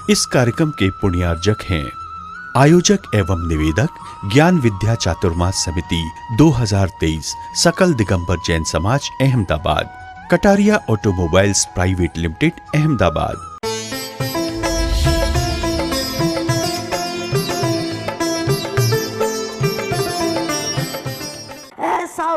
इस कार्यक्रम के पुण्यार्जक हैं आयोजक एवं निवेदक ज्ञान विद्या चातुर्मास समिति 2023 सकल दिगंबर जैन समाज Ahmedabad, Kataria automobiles private limited Ahmedabad.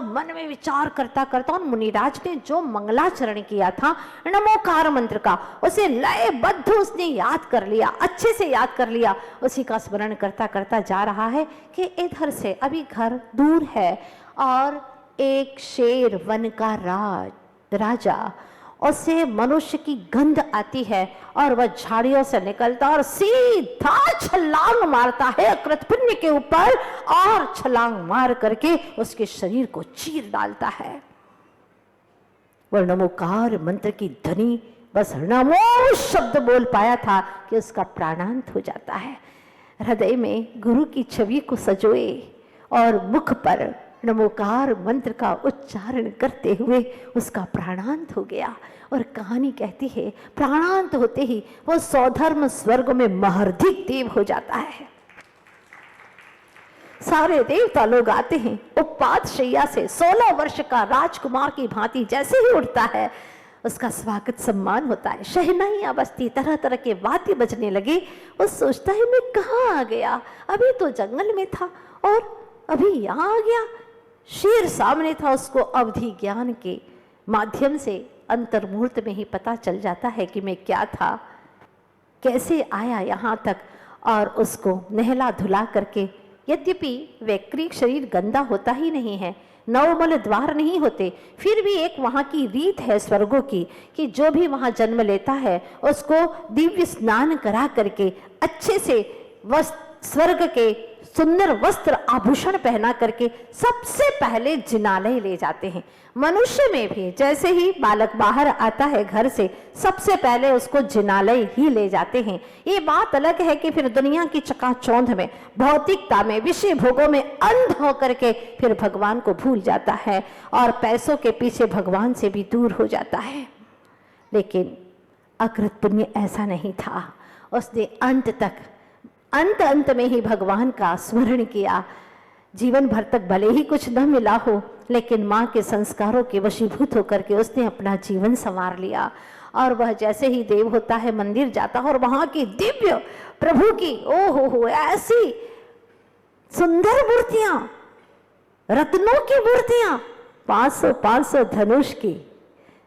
मन में विचार करता करता और मुनिराज ने जो मंगलाचरण किया था नमोकार मंत्र का, उसे लयबद्ध उसने याद कर लिया, अच्छे से याद कर लिया। उसी का स्मरण करता करता जा रहा है कि इधर से अभी घर दूर है और एक शेर वन का राजा, उसे मनुष्य की गंध आती है और वह झाड़ियों से निकलता और सीधा छलांग मारता है कृतपुण्य के ऊपर और छलांग मार करके उसके शरीर को चीर डालता है। वह नमोकार मंत्र की ध्वनि बस नमो शब्द बोल पाया था कि उसका प्राणांत हो जाता है। हृदय में गुरु की छवि को सजोए और मुख पर नमोकार मंत्र का उच्चारण करते हुए उसका प्राणांत हो गया। और कहानी कहती है प्राणांत होते ही वो सौधर्म स्वर्ग में महर्धिक देव हो जाता है। सारे देवता लोग आते हैं, उपपात शैया से 16 वर्ष का राजकुमार की भांति जैसे ही उठता है उसका स्वागत सम्मान होता है। शहनाइयां बजती, तरह तरह के वाद्य बजने लगे। वो सोचता है मैं कहाँ आ गया, अभी तो जंगल में था और अभी यहाँ आ गया। शेर सामने था, उसको अवधि ज्ञान के माध्यम से अंतर्मुहूर्त में ही पता चल जाता है कि मैं क्या था, कैसे आया यहाँ तक। और उसको नहला धुला करके, यद्यपि वैक्रिक शरीर गंदा होता ही नहीं है, नवमल द्वार नहीं होते, फिर भी एक वहाँ की रीत है स्वर्गों की कि जो भी वहाँ जन्म लेता है उसको दिव्य स्नान करा करके अच्छे से स्वर्ग के सुंदर वस्त्र आभूषण पहना करके सबसे पहले जिनालय ले जाते हैं। मनुष्य में भी जैसे ही बालक बाहर आता है घर से, सबसे पहले उसको जिनालय ही ले जाते हैं। ये बात अलग है कि फिर दुनिया की चकाचौंध में, भौतिकता में, विषय भोगों में अंध होकर के फिर भगवान को भूल जाता है और पैसों के पीछे भगवान से भी दूर हो जाता है। लेकिन अकृत पुण्य ऐसा नहीं था। उसने अंत में ही भगवान का स्मरण किया। जीवन भर तक भले ही कुछ न मिला हो, लेकिन माँ के संस्कारों के वशीभूत होकर के उसने अपना जीवन संवार लिया। और वह जैसे ही देव होता है मंदिर जाता है और वहाँ की दिव्य प्रभु की हो ऐसी सुंदर मूर्तियां, रत्नों की मूर्तियां, 500 धनुष की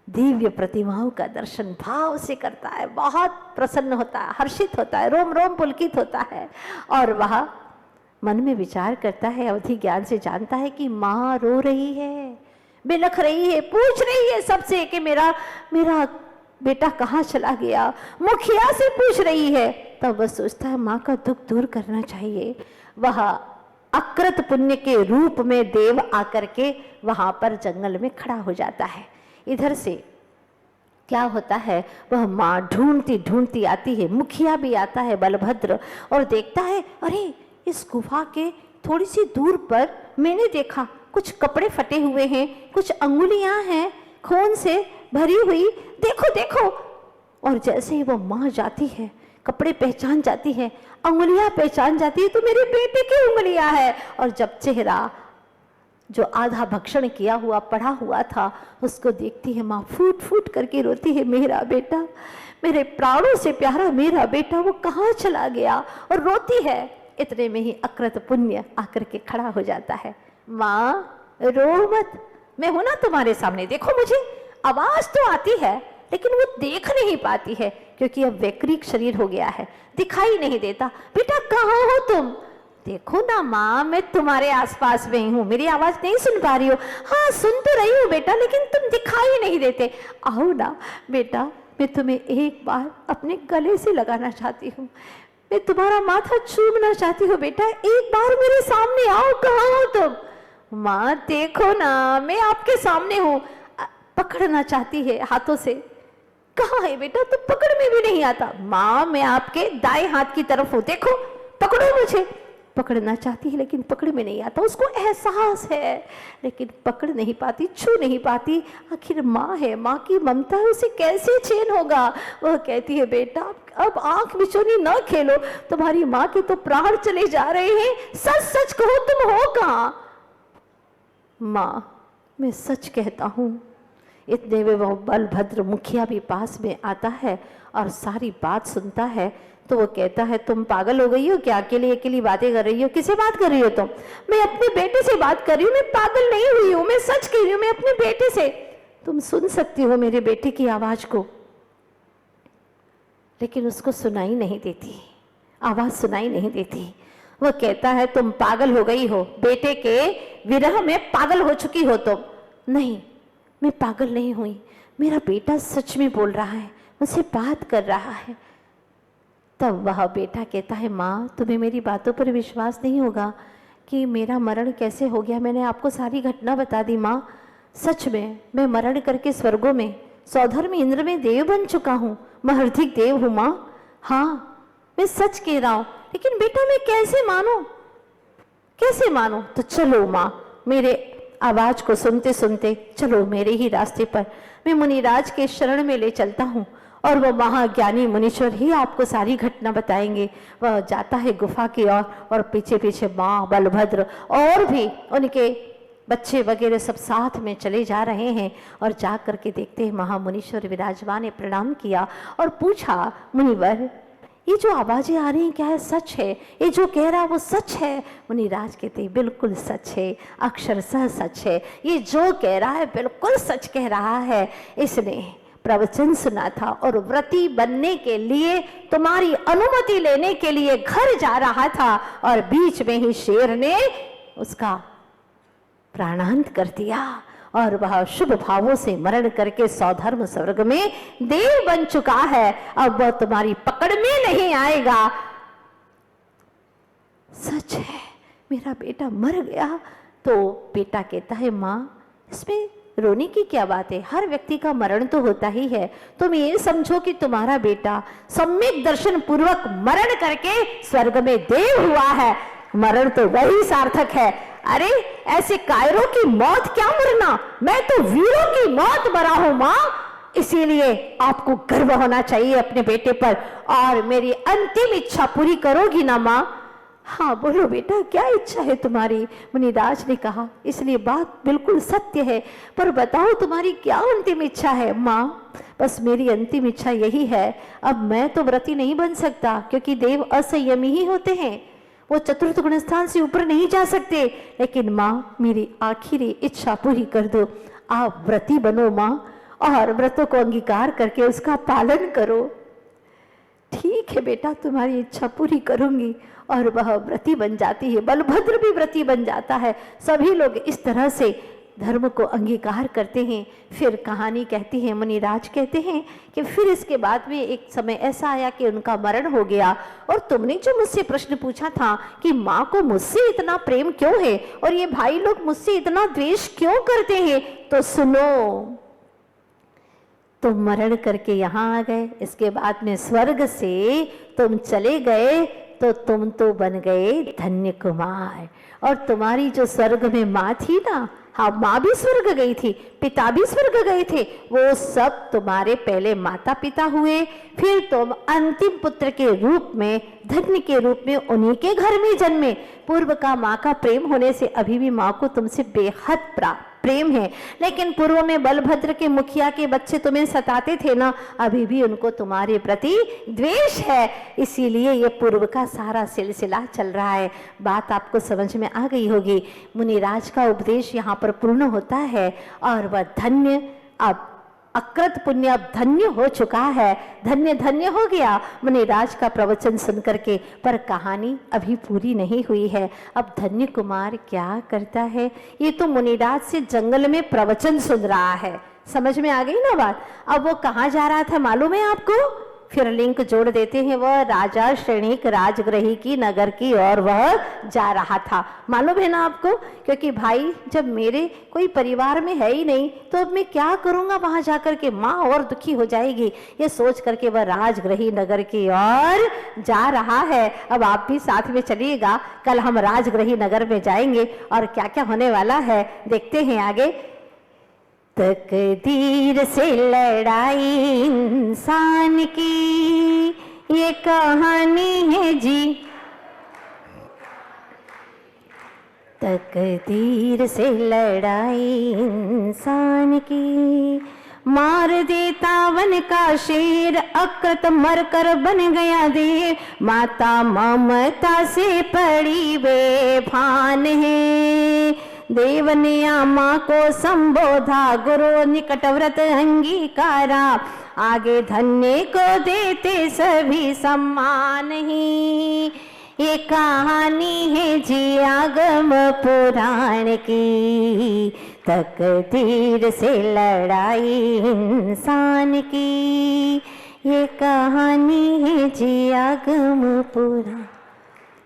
दिव्य प्रतिमाओं का दर्शन भाव से करता है। बहुत प्रसन्न होता है, हर्षित होता है, रोम रोम पुलकित होता है। और वह मन में विचार करता है, अवधि ज्ञान से जानता है कि माँ रो रही है, बिलख रही है, पूछ रही है सबसे कि मेरा बेटा कहाँ चला गया, मुखिया से पूछ रही है। तब वह सोचता है माँ का दुख दूर करना चाहिए। वह अकृत पुण्य के रूप में देव आकर के वहां पर जंगल में खड़ा हो जाता है। इधर से क्या होता है, वह माँ ढूंढती ढूंढती आती है, मुखिया भी आता है बलभद्र, और देखता है अरे इस गुफा के थोड़ी सी दूर पर मैंने देखा कुछ कपड़े फटे हुए हैं, कुछ अंगुलियां हैं खून से भरी हुई, देखो देखो। और जैसे ही वो माँ जाती है, कपड़े पहचान जाती है, अंगुलियां पहचान जाती है, तो मेरे बेटे की उंगलियां है। और जब चेहरा जो आधा भक्षण किया हुआ पड़ा हुआ था उसको देखती है, माँ फूट फूट करके रोती है, मेरा बेटा, मेरे प्राणों से प्यारा मेरा बेटा, वो कहाँ चला गया, और रोती है। इतने में ही अकृत पुण्य आकर के खड़ा हो जाता है। माँ रो मत, मैं हूं ना तुम्हारे सामने, देखो मुझे। आवाज तो आती है लेकिन वो देख नहीं पाती है क्योंकि अब वैक्रिक शरीर हो गया है, दिखाई नहीं देता। बेटा कहाँ हो तुम? देखो ना माँ, मैं तुम्हारे आसपास में ही हूँ, मेरी आवाज नहीं सुन पा रही हो? हाँ सुन तो रही हूँ बेटा, लेकिन तुम दिखाई नहीं देते। आओ ना बेटा, मैं तुम्हें एक बार अपने गले से लगाना चाहती हूँ, मैं तुम्हारा माथा चूमना चाहती हूँ बेटा, एक बार मेरे सामने आओ। कहाँ हो तुम? माँ देखो ना, मैं आपके सामने हूँ। पकड़ना चाहती है हाथों से। कहाँ है बेटा? तुम पकड़ में भी नहीं आता। माँ मैं आपके दाएं हाथ की तरफ हूँ, देखो पकड़ो मुझे। पकड़ना चाहती है लेकिन पकड़ में नहीं आता। उसको एहसास है लेकिन पकड़ नहीं पाती, छू नहीं पाती। आखिर माँ है, माँ की ममता है, उसे कैसे चैन होगा। वह कहती है बेटा अब आंख बिचौनी न खेलो, तुम्हारी माँ के तो प्राण चले जा रहे हैं, सच सच कहो तुम हो कहाँ। माँ मैं सच कहता हूँ। इतने में वो बलभद्र मुखिया भी पास में आता है और सारी बात सुनता है। तो वो कहता है तुम पागल हो गई हो क्या, अकेली अकेली बातें कर रही हो, किससे बात कर रही हो तुम? मैं अपने बेटे से बात कर रही हूँ, मैं पागल नहीं हुई हूँ, मैं सच कह रही हूँ, मैं अपने बेटे से। तुम सुन सकती हो मेरे बेटे की आवाज को। लेकिन उसको सुनाई नहीं देती, आवाज सुनाई नहीं देती। वह कहता है तुम पागल हो गई हो, बेटे के विरह में पागल हो चुकी हो तुम। नहीं, मैं पागल नहीं हुई, मेरा बेटा सच में बोल रहा है, मुझसे बात कर रहा है। तब वह बेटा कहता है माँ तुम्हें मेरी बातों पर विश्वास नहीं होगा कि मेरा मरण कैसे हो गया। मैंने आपको सारी घटना बता दी माँ। सच में मैं मरण करके स्वर्गों में सौधर्म इंद्र में देव बन चुका हूँ, महर्धिक देव हूँ माँ। हाँ मैं सच कह रहा हूँ, लेकिन बेटा मैं कैसे मानूं, कैसे मानूं? तो चलो माँ, मेरे आवाज को सुनते सुनते चलो मेरे ही रास्ते पर, मैं मुनिराज के शरण में ले चलता हूँ और वह महाज्ञानी मुनीश्वर ही आपको सारी घटना बताएंगे। वह जाता है गुफा की ओर और पीछे पीछे माँ, बलभद्र और भी उनके बच्चे वगैरह सब साथ में चले जा रहे हैं। और जा करके देखते हैं महामुनीश्वर विराजमान ने प्रणाम किया और पूछा मुनिवर ये जो आवाजें आ रही हैं क्या है सच है? ये जो कह रहा है वो सच है? मुनिराज कहते हैं बिल्कुल सच है, अक्षरशः सच है, ये जो कह रहा है बिल्कुल सच कह रहा है। इसने प्रवचन सुना था और व्रती बनने के लिए तुम्हारी अनुमति लेने के लिए घर जा रहा था और बीच में ही शेर ने उसका प्राणांत कर दिया और वह शुभ भावों से मरण करके सौधर्म स्वर्ग में देव बन चुका है। अब वह तुम्हारी पकड़ में नहीं आएगा। सच है मेरा बेटा मर गया। तो बेटा कहता है माँ इसमें रोने की क्या बात है, हर व्यक्ति का मरण तो होता ही है। तुम ये समझो कि तुम्हारा बेटा सम्यक दर्शन पूर्वक मरण करके स्वर्ग में देव हुआ है, मरण तो वही सार्थक है। अरे ऐसे कायरों की मौत क्या मरना, मैं तो वीरों की मौत मरा हूं माँ। इसीलिए आपको गर्व होना चाहिए अपने बेटे पर। और मेरी अंतिम इच्छा पूरी करोगी ना माँ? हाँ बोलो बेटा क्या इच्छा है तुम्हारी? मुनिराज ने कहा इसलिए बात बिल्कुल सत्य है, पर बताओ तुम्हारी क्या अंतिम इच्छा है? माँ बस मेरी अंतिम इच्छा यही है, अब मैं तो व्रती नहीं बन सकता क्योंकि देव असंयमी ही होते हैं, वो चतुर्थ गुण स्थान से ऊपर नहीं जा सकते। लेकिन माँ मेरी आखिरी इच्छा पूरी कर दो, आप व्रती बनो माँ और व्रतों को अंगीकार करके उसका पालन करो। ठीक है बेटा तुम्हारी इच्छा पूरी करूंगी। और वह व्रती बन जाती है, बलभद्र भी व्रती बन जाता है। सभी लोग इस तरह से धर्म को अंगीकार करते हैं। फिर कहानी कहती है, मुनिराज कहते हैं कि फिर इसके बाद में एक समय ऐसा आया कि उनका मरण हो गया। और तुमने जो मुझसे प्रश्न पूछा था कि माँ को मुझसे इतना प्रेम क्यों है और ये भाई लोग मुझसे इतना द्वेष क्यों करते हैं, तो सुनो। तुम मरण करके यहाँ आ गए, इसके बाद में स्वर्ग से तुम चले गए तो तुम तो बन गए धन्य कुमार। और तुम्हारी जो स्वर्ग में माँ थी ना, हाँ माँ भी स्वर्ग गई थी, पिता भी स्वर्ग गए थे, वो सब तुम्हारे पहले माता पिता हुए, फिर तुम अंतिम पुत्र के रूप में, धन्य के रूप में उन्हीं के घर में जन्मे। पूर्व का माँ का प्रेम होने से अभी भी माँ को तुमसे बेहद प्रेम है, लेकिन पूर्व में बलभद्र के मुखिया के बच्चे तुम्हें सताते थे ना, अभी भी उनको तुम्हारे प्रति द्वेष है। इसीलिए ये पूर्व का सारा सिलसिला चल रहा है। बात आपको समझ में आ गई होगी। मुनिराज का उपदेश यहाँ पर पूर्ण होता है और वह धन्य, अब अकृत पुण्य अब धन्य हो चुका है, धन्य धन्य हो गया मुनिराज का प्रवचन सुन करके। पर कहानी अभी पूरी नहीं हुई है। अब धन्य कुमार क्या करता है, ये तो मुनिराज से जंगल में प्रवचन सुन रहा है। समझ में आ गई ना बात? अब वो कहाँ जा रहा था मालूम है आपको? फिर लिंक जोड़ देते हैं, वह राजा श्रेणिक राजगृही की नगर की और वह जा रहा था। मालूम है ना आपको, क्योंकि भाई जब मेरे कोई परिवार में है ही नहीं तो अब मैं क्या करूँगा वहाँ जाकर के, माँ और दुखी हो जाएगी, ये सोच करके वह राजगृही नगर की ओर जा रहा है। अब आप भी साथ में चलिएगा, कल हम राजगृही नगर में जाएंगे और क्या क्या होने वाला है देखते हैं आगे। तकदीर से लड़ाई इंसान की ये कहानी है जी, तकदीर से लड़ाई इंसान की, मार देता वन का शेर अकृत मरकर बन गया देर, माता ममता से पड़ी बेभान है, देव ने आमा को संबोधा गुरु निकट व्रत अंगीकारा, आगे धन्य को देते सभी सम्मान ही, ये कहानी है जी आगम पुराण की, तकदीर से लड़ाई इंसान की, ये कहानी है जी आगम पुराण।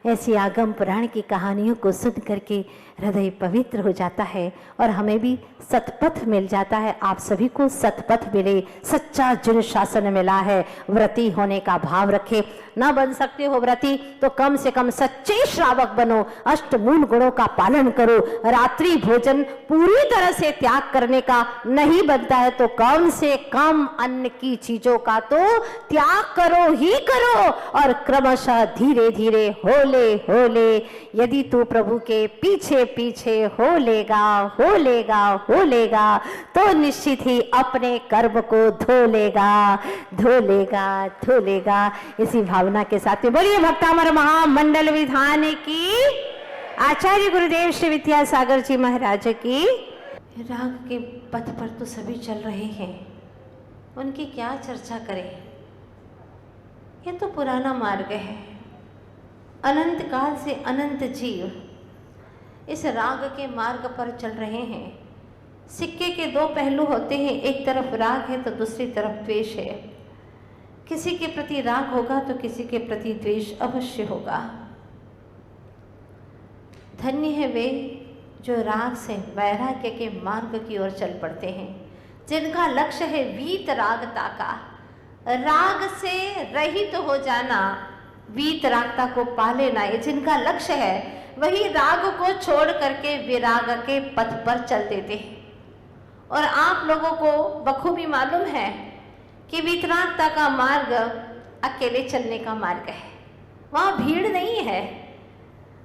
ऐसी आगम पुराण की कहानियों को सुन करके हृदय पवित्र हो जाता है और हमें भी सतपथ मिल जाता है। आप सभी को सतपथ मिले, सच्चा जिन शासन मिला है, व्रती होने का भाव रखे। ना बन सकते हो व्रती तो कम से कम सच्चे श्रावक बनो, अष्टमूल गुणों का पालन करो, रात्रि भोजन पूरी तरह से त्याग करने का नहीं बनता है तो कम से कम अन्न की चीजों का तो त्याग करो ही करो, और क्रमशः धीरे धीरे होले होले यदि तू प्रभु के पीछे पीछे हो लेगा तो निश्चित ही अपने कर्म को धो लेगा। इसी भावना के साथ में बोलिए भक्तामर महामंडल विधान की, आचार्य गुरुदेव श्री विद्यासागर जी महाराज की। राग के पथ पर तो सभी चल रहे हैं, उनकी क्या चर्चा करें, ये तो पुराना मार्ग है। अनंत काल से अनंत जीव इस राग के मार्ग पर चल रहे हैं। सिक्के के दो पहलू होते हैं, एक तरफ राग है तो दूसरी तरफ द्वेष है। किसी के प्रति राग होगा तो किसी के प्रति द्वेष अवश्य होगा। धन्य है वे जो राग से वैराग्य के मार्ग की ओर चल पड़ते हैं, जिनका लक्ष्य है वीतरागता का, राग से रहित हो जाना, वीतरागता को पा लेना। ये जिनका लक्ष्य है वही राग को छोड़ करके विराग के पथ पर चल देते हैं। और आप लोगों को बखूबी मालूम है कि वीतरागता का मार्ग अकेले चलने का मार्ग है। वहाँ भीड़ नहीं है,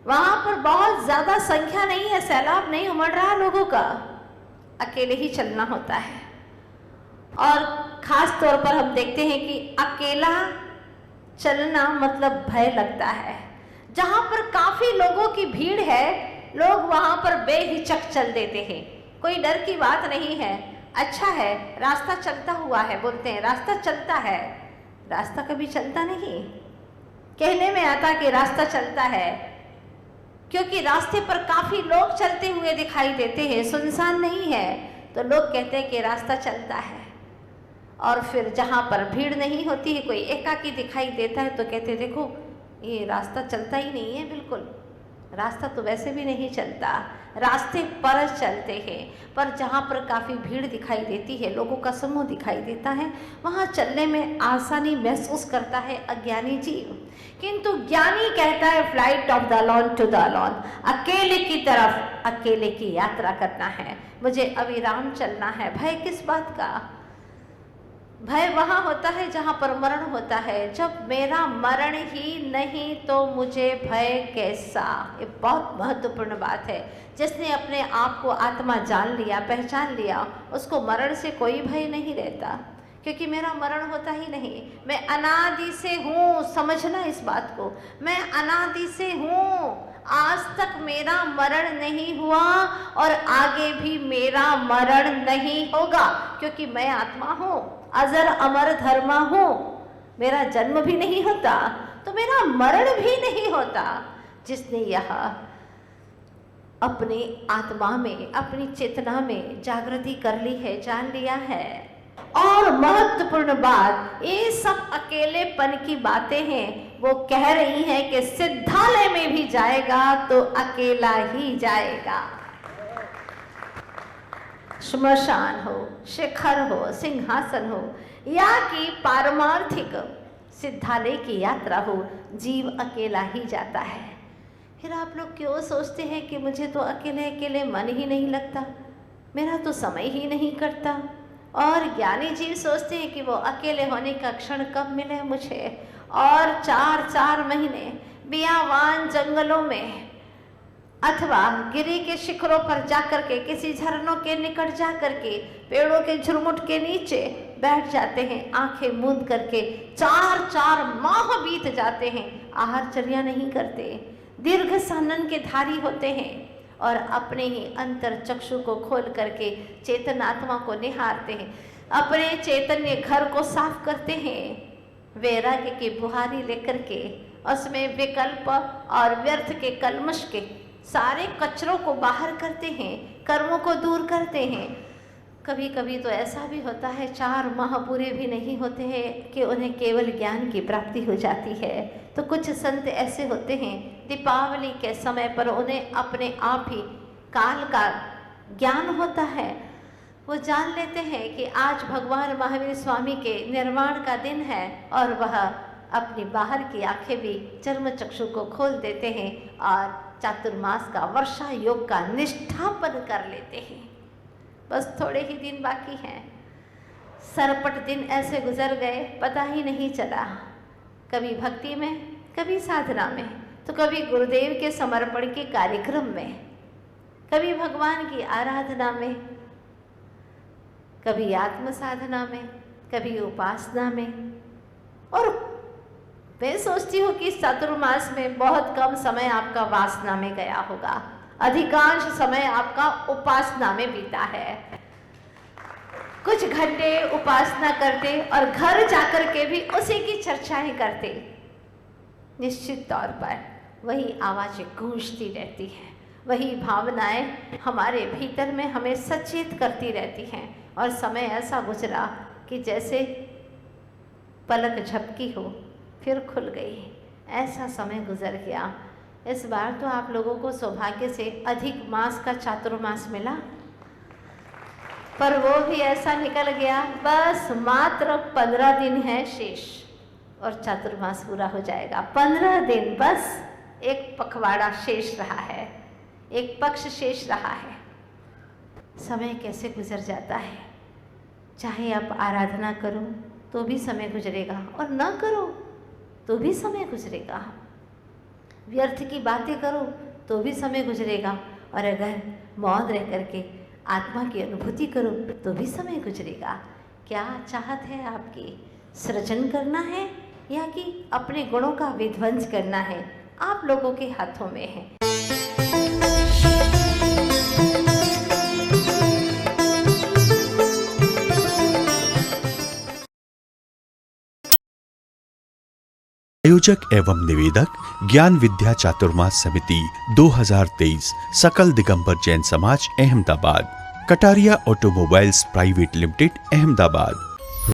वहाँ पर बहुत ज़्यादा संख्या नहीं है, सैलाब नहीं उमड़ रहा लोगों का, अकेले ही चलना होता है। और ख़ास तौर पर हम देखते हैं कि अकेला चलना मतलब भय लगता है। जहाँ पर काफ़ी लोगों की भीड़ है, लोग वहाँ पर बेहिचक चल देते हैं, कोई डर की बात नहीं है। अच्छा है रास्ता चलता हुआ है, बोलते हैं रास्ता चलता है, रास्ता कभी चलता नहीं। कहने में आता कि रास्ता चलता है क्योंकि रास्ते पर काफ़ी लोग चलते हुए दिखाई देते हैं, सुनसान नहीं है, तो लोग कहते हैं कि रास्ता चलता है। और फिर जहाँ पर भीड़ नहीं होती है, कोई एकाकी दिखाई देता है तो कहते देखो ये रास्ता चलता ही नहीं है, बिल्कुल रास्ता तो वैसे भी नहीं चलता, रास्ते पर चलते हैं। पर जहाँ पर काफ़ी भीड़ दिखाई देती है, लोगों का समूह दिखाई देता है, वहाँ चलने में आसानी महसूस करता है अज्ञानी जीव। किंतु ज्ञानी कहता है flight of the lawn to the lawn, अकेले की तरफ अकेले की यात्रा करना है, मुझे अविराम चलना है। भय किस बात का? भय वहाँ होता है जहाँ पर मरण होता है। जब मेरा मरण ही नहीं तो मुझे भय कैसा? ये बहुत महत्वपूर्ण बात है। जिसने अपने आप को आत्मा जान लिया, पहचान लिया, उसको मरण से कोई भय नहीं रहता, क्योंकि मेरा मरण होता ही नहीं। मैं अनादि से हूँ, समझना इस बात को, मैं अनादि से हूँ, आज तक मेरा मरण नहीं हुआ और आगे भी मेरा मरण नहीं होगा, क्योंकि मैं आत्मा हूँ, अजर अमर धर्मा हूँ। मेरा जन्म भी नहीं होता तो मेरा मरण भी नहीं होता। जिसने यह अपनी आत्मा में, अपनी चेतना में जागृति कर ली है, जान लिया है, और महत्वपूर्ण बात, ये सब अकेलेपन की बातें हैं। वो कह रही हैं कि सिद्धालय में भी जाएगा तो अकेला ही जाएगा। श्मशान हो, शिखर हो, सिंहासन हो या कि पारमार्थिक सिद्धालय की यात्रा हो, जीव अकेला ही जाता है। फिर आप लोग क्यों सोचते हैं कि मुझे तो अकेले अकेले मन ही नहीं लगता, मेरा तो समय ही नहीं कटता। और ज्ञानी जीव सोचते हैं कि वो अकेले होने का क्षण कब मिले मुझे, और 4-4 महीने बियावान जंगलों में अथवा गिरी के शिखरों पर जाकर के, किसी झरनों के निकट जाकर के, पेड़ों के झुरमुट के नीचे बैठ जाते हैं, आंखें मूंद करके 4-4 माह बीत जाते हैं, आहारचर्या नहीं करते, दीर्घ सानन के धारी होते हैं और अपने ही अंतर चक्षु को खोल करके चेतन आत्मा को निहारते हैं, अपने चैतन्य घर को साफ करते हैं, वैराग्य की बुहारी लेकर के उसमें विकल्प और व्यर्थ के कलमश के सारे कचरों को बाहर करते हैं, कर्मों को दूर करते हैं। कभी कभी तो ऐसा भी होता है 4 माह पूरे भी नहीं होते हैं कि उन्हें केवल ज्ञान की प्राप्ति हो जाती है। तो कुछ संत ऐसे होते हैं दीपावली के समय पर उन्हें अपने आप ही काल का ज्ञान होता है, वो जान लेते हैं कि आज भगवान महावीर स्वामी के निर्वाण का दिन है, और वह अपनी बाहर की आंखें भी चर्म चक्षु को खोल देते हैं और चातुर्मास का वर्षा योग का निष्ठापन कर लेते हैं। बस थोड़े ही दिन बाकी हैं, सरपट दिन ऐसे गुजर गए पता ही नहीं चला, कभी भक्ति में, कभी साधना में, तो कभी गुरुदेव के समर्पण के कार्यक्रम में, कभी भगवान की आराधना में, कभी आत्म साधना में, कभी उपासना में। और मैं सोचती हूँ कि इस चातुर्मास में बहुत कम समय आपका वासना में गया होगा, अधिकांश समय आपका उपासना में बीता है। कुछ घंटे उपासना करते और घर जाकर के भी उसी की चर्चाएं करते, निश्चित तौर पर वही आवाज़ें गूंजती रहती हैं, वही भावनाएं हमारे भीतर में हमें सचेत करती रहती हैं। और समय ऐसा गुजरा कि जैसे पलक झपकी हो फिर खुल गई, ऐसा समय गुजर गया। इस बार तो आप लोगों को सौभाग्य से अधिक मास का चातुर्मास मिला, पर वो भी ऐसा निकल गया, बस मात्र 15 दिन है शेष और चातुर्मास पूरा हो जाएगा। 15 दिन बस एक पखवाड़ा शेष रहा है, एक पक्ष शेष रहा है। समय कैसे गुजर जाता है, चाहे आप आराधना करो तो भी समय गुजरेगा और ना करो तो भी समय गुजरेगा, व्यर्थ की बातें करो तो भी समय गुजरेगा, और अगर मौन रह करके आत्मा की अनुभूति करो तो भी समय गुजरेगा। क्या चाहत है आपकी, सृजन करना है या कि अपने गुणों का विध्वंस करना है, आप लोगों के हाथों में है। आयोजक एवं निवेदक ज्ञान विद्या चातुर्मास समिति 2023 सकल दिगंबर जैन समाज Ahmedabad, Kataria automobiles private limited Ahmedabad.